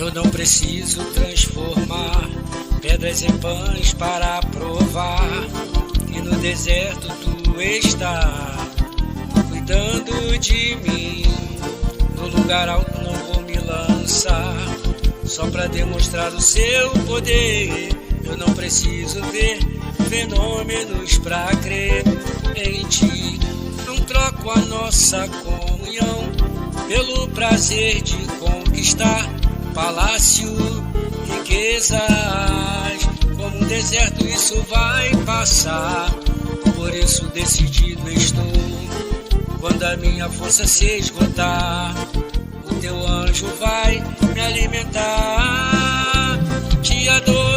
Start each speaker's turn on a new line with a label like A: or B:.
A: Eu não preciso transformar pedras em pães para provar que no deserto tu está cuidando de mim. No lugar alto não vou me lançar só para demonstrar o seu poder. Eu não preciso ver fenômenos para crer em ti. Não troco a nossa comunhão pelo prazer de conquistar palácio, riquezas. Como um deserto isso vai passar, por isso decidido estou. Quando a minha força se esgotar, o teu anjo vai me alimentar. Te adoro.